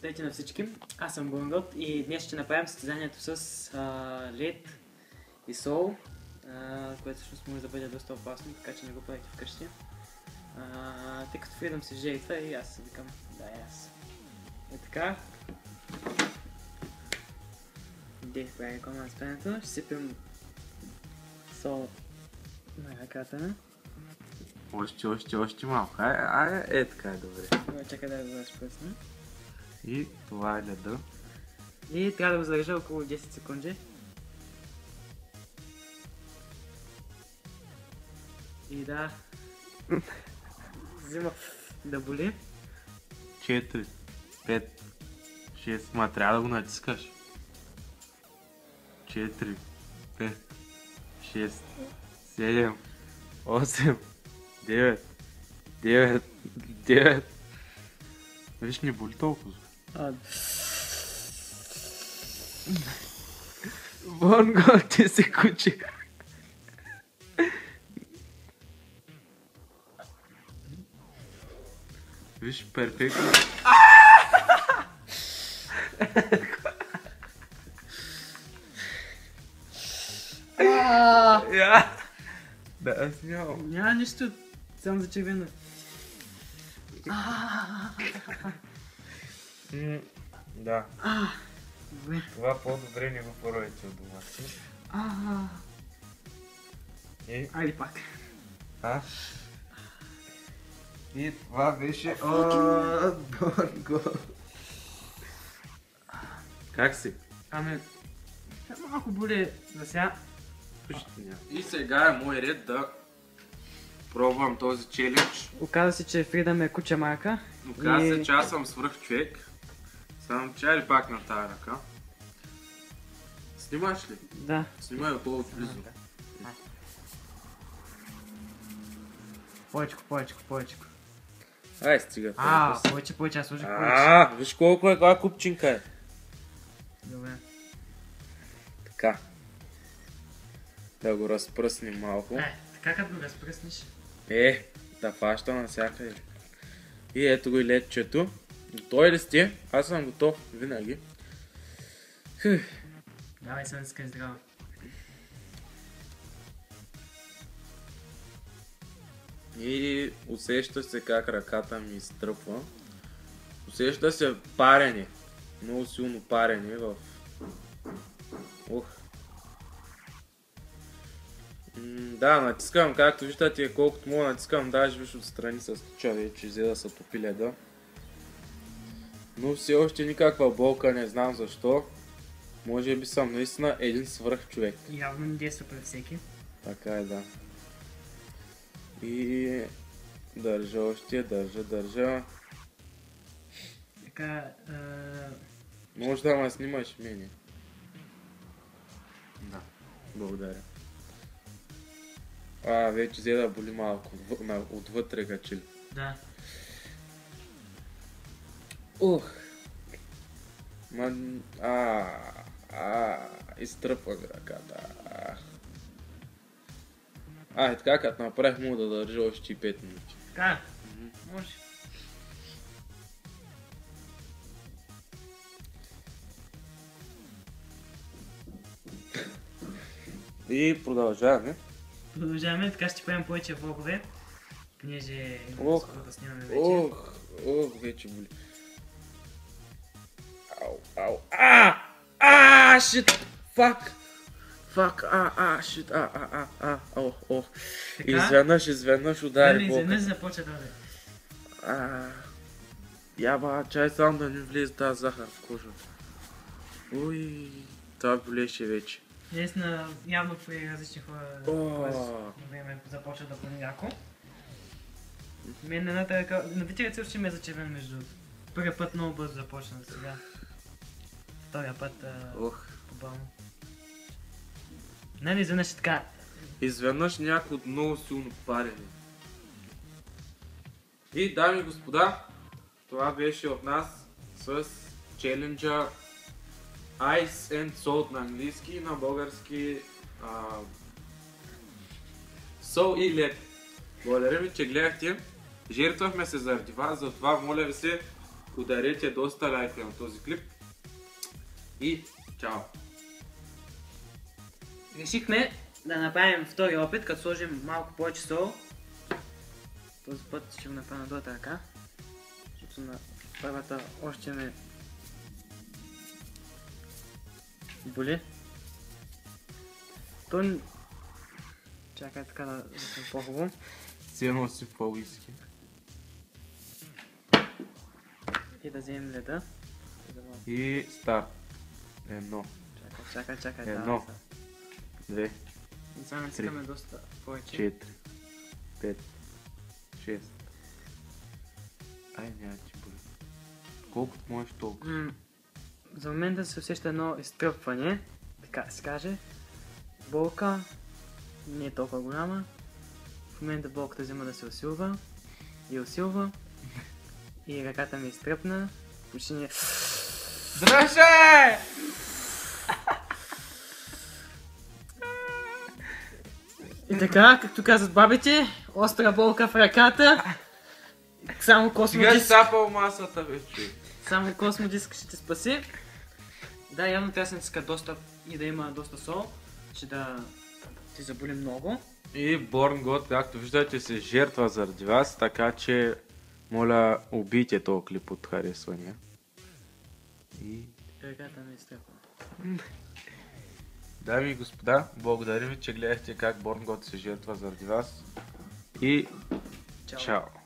Здравейте на всички, аз съм Бунгот и днес ще направим състезанието с лед и сол, което всъщност може да бъде доста опасно, така че не го правите вкъщи. Тъй като Фридъм се жертва и аз се викам, да и аз. И така. Дев прави реклама на спенето, ще сипем сол на ръката ми. Още малко. Така е добре. Чакай да го разпръсна. И това е леда. И трябва да го задържа около 10 секунди. И да. Взима да боли. 4, 5, 6. Ма трябва да го натискаш. 4, 5, 6, 7, 8, 9. Виж, не боли толкова. Бонго, ти си куче. Виж, перфектно. Да, аз нямам. Няма нищо, само за червено. Да. Добре. Това по-добре не го поройте от дома си. Айде пак. И това беше... Бонго. Как си? Малко боли за сега. И сега е мой ред да пробвам този челендж. Оказа се, че Фридъм е куча марка. Оказа се, че аз съм свръх човек. Само чай пак на тази ръка. Снимаш ли? Да. Снимай по близо. Повечко. Ай, стига. Повече, аз сложих повече. Виж колко е, каква купчинка е. Добре. Така. Да го разпръснем малко. Така като го разпръснеш. Да фаща навсякъде. И ето го и ледчето. Готови ли сте? Аз съм готов, винаги. Давай се натискай здраво. И усеща се как ръката ми изтръпва. Усеща се парене. Много силно парене в... Да, натискам, както виждате, колкото мога натискам, даже виж отстрани с ключа вече, взе да се топи леда. Но все още никаква болка, не знам защо. Може би съм наистина един свръх човек. Явно не действа при всеки. Така е, да. И... държа още, държа. Така, Може да ме снимаш мене. Да, благодаря. Вече взе да боли малко, отвътре качили. Да. Изтръпвах ръката. Така като направих, мога да държа още 5 минути. Така, може. И продължаваме. Продължаваме, така ще правим повече влогове, понеже скоро да снимаме вече. Вече боли. Shit! Fuck! Shit! Изведнъж удари болка. Изведнъж започва да удари. Чай само да не влезе тази захар в кожата. Това болеше вече. Наистина, явно при различни хора време започва да боли яко. Мен едната ръка, на двете ръце още ме е зачервен между другото. Първият път много бързо започна сега. Втория път по-бавно. Нали, изведнъж така. Изведнъж някой от много силно парене. И дами и господа, това беше от нас с челенджа Ice and Salt на английски и на български сол и лед. Благодаря ви, че гледахте. Жертвахме се заради вас, затова моля ви се, Ударете доста лайкове на този клип. И чао! Решихме да направим втори опит, като сложим малко повече сол. Този път ще го направя на другата ръка. Защото на първата още ме боли. Чакай така да съм по-хубаво. Силно си по-уиски. И да вземем леда. И старт. Едно, Чакай. Едно. две, И сега натискаме доста повече. 4, 5, 6. Ай, няма ти боли. Колкото можеш толкова. За момента се усеща едно изтръпване. Така се каже. Болка не е толкова голяма. В момента болката взема да се усилва. И усилва. И ръката ми е изтръпна. Почти не... Дръже! И така, както казват бабите, остра болка в ръката. Само Сега космодиск. сапал масата вече. Само космодиск ще те спаси. Да, явно трябва да се натиска доста и да има доста сол, че да ти заболи много. И Born God, както виждате, се жертва заради вас, така че моля, убийте този клип от харесвания. И... Ръката ми е изтръпна. Дами и господа, благодаря ви, че гледахте как Born God се жертва заради вас. И Чао. чао!